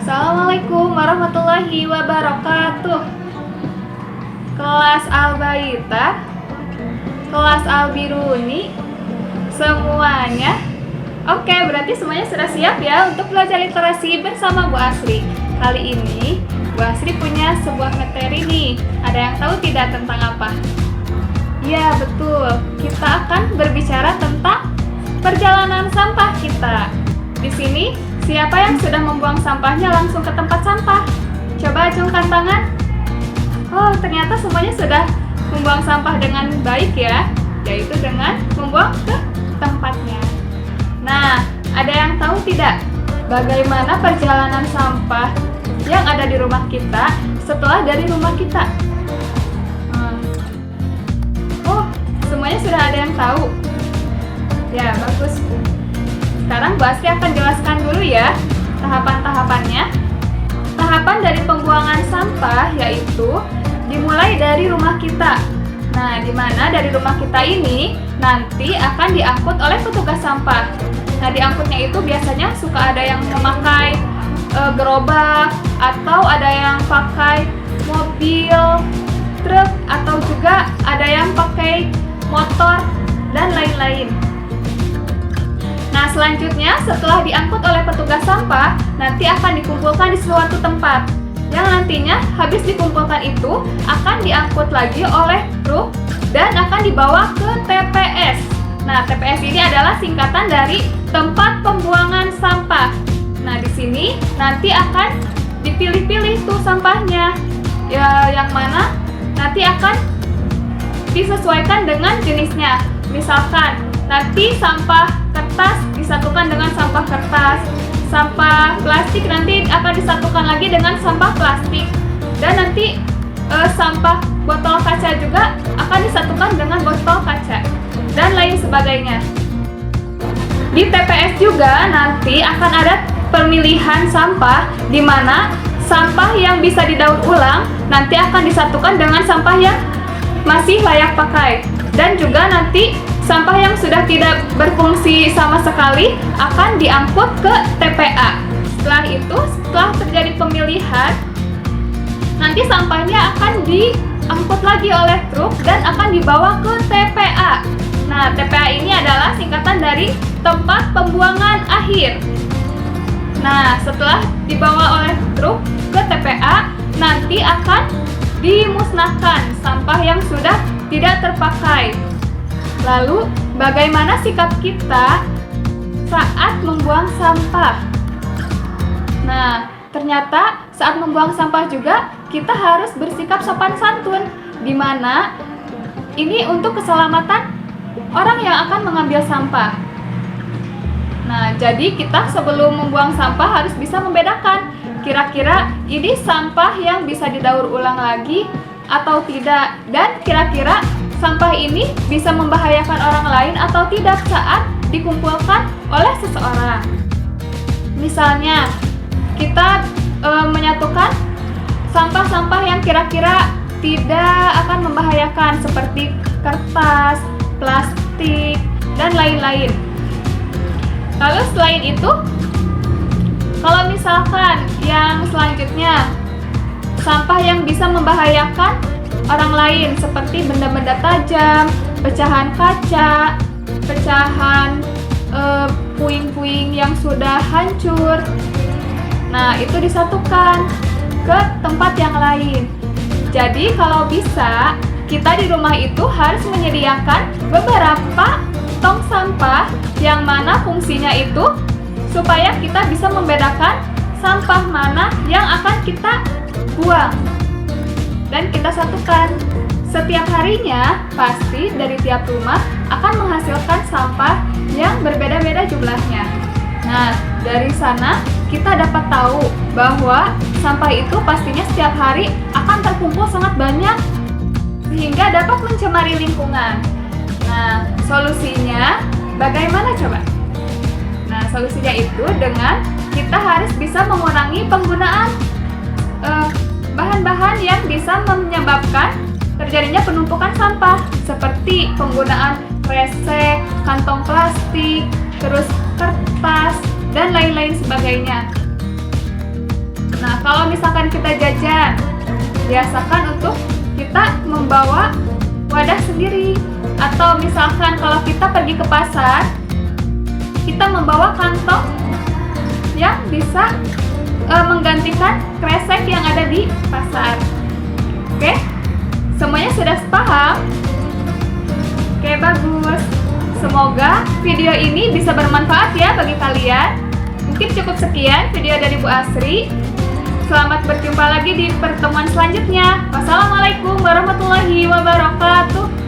Assalamualaikum warahmatullahi wabarakatuh. Kelas Al-Baita, kelas Al-Biruni, semuanya. Oke, berarti semuanya sudah siap ya untuk belajar literasi bersama Bu Asri. Kali ini Bu Asri punya sebuah materi nih. Ada yang tahu tidak tentang apa? Ya, betul. Kita akan berbicara tentang perjalanan sampah kita. Di sini, siapa yang sudah membuang sampahnya langsung ke tempat sampah? Coba acungkan tangan. Oh, ternyata semuanya sudah membuang sampah dengan baik ya, yaitu dengan membuang ke tempatnya. Nah, ada yang tahu tidak bagaimana perjalanan sampah yang ada di rumah kita setelah dari rumah kita? Oh, semuanya sudah ada yang tahu. Ya, bagus. Sekarang Bu Asri akan jelaskan dulu ya tahapan-tahapannya. Tahapan dari pembuangan sampah yaitu dimulai dari rumah kita. Nah, di mana dari rumah kita ini nanti akan diangkut oleh petugas sampah. Nah, diangkutnya itu biasanya suka ada yang memakai gerobak atau ada yang pakai mobil, truk, atau juga ada yang pakai motor dan lain-lain. Nah, selanjutnya setelah diangkut oleh petugas sampah, nanti akan dikumpulkan di suatu tempat. Yang nantinya habis dikumpulkan itu akan diangkut lagi oleh truk dan akan dibawa ke TPS. Nah, TPS ini adalah singkatan dari tempat pembuangan sampah. Nah, di sini nanti akan dipilih-pilih tuh sampahnya. Ya, yang mana nanti akan disesuaikan dengan jenisnya. Misalkan nanti sampah kertas disatukan dengan sampah kertas, sampah plastik nanti akan disatukan lagi dengan sampah plastik, dan nanti sampah botol kaca juga akan disatukan dengan botol kaca, dan lain sebagainya. Di TPS juga nanti akan ada pemilihan sampah, di mana sampah yang bisa didaur ulang nanti akan disatukan dengan sampah yang masih layak pakai, dan juga nanti sampah yang sudah tidak berfungsi sama sekali akan diangkut ke TPA. Setelah itu, setelah terjadi pemilihan, nanti sampahnya akan diangkut lagi oleh truk dan akan dibawa ke TPA. Nah, TPA ini adalah singkatan dari tempat pembuangan akhir. Nah, setelah dibawa oleh truk ke TPA, nanti akan dimusnahkan sampah yang sudah tidak terpakai. Lalu, bagaimana sikap kita saat membuang sampah? Nah, ternyata saat membuang sampah juga kita harus bersikap sopan santun, di mana ini untuk keselamatan orang yang akan mengambil sampah. Nah, jadi kita sebelum membuang sampah harus bisa membedakan kira-kira ini sampah yang bisa didaur ulang lagi atau tidak, dan kira-kira sampah ini bisa membahayakan orang lain atau tidak saat dikumpulkan oleh seseorang. Misalnya, kita menyatukan sampah-sampah yang kira-kira tidak akan membahayakan seperti kertas, plastik, dan lain-lain. Lalu selain itu, kalau misalkan yang selanjutnya sampah yang bisa membahayakan orang lain seperti benda-benda tajam, pecahan kaca, pecahan puing-puing yang sudah hancur. Nah, itu disatukan ke tempat yang lain. Jadi kalau bisa, kita di rumah itu harus menyediakan beberapa tong sampah yang mana fungsinya itu supaya kita bisa membedakan sampah mana yang akan kita buang dan kita satukan. Setiap harinya pasti dari tiap rumah akan menghasilkan sampah yang berbeda-beda jumlahnya. Nah, dari sana kita dapat tahu bahwa sampah itu pastinya setiap hari akan terkumpul sangat banyak sehingga dapat mencemari lingkungan. Nah, solusinya bagaimana coba? Nah, solusinya itu dengan kita harus bisa mengurangi penggunaan bahan-bahan yang bisa menyebabkan terjadinya penumpukan sampah seperti penggunaan kresek, kantong plastik, terus kertas, dan lain-lain sebagainya. Nah, kalau misalkan kita jajan, biasakan untuk kita membawa wadah sendiri. Atau misalkan kalau kita pergi ke pasar, kita membawa kantong yang bisa menggantikan kresek yang ada di pasar. Oke? Semuanya sudah paham? Oke, bagus. Semoga video ini bisa bermanfaat ya bagi kalian. Mungkin cukup sekian video dari Bu Asri. Selamat berjumpa lagi di pertemuan selanjutnya. Wassalamualaikum warahmatullahi wabarakatuh.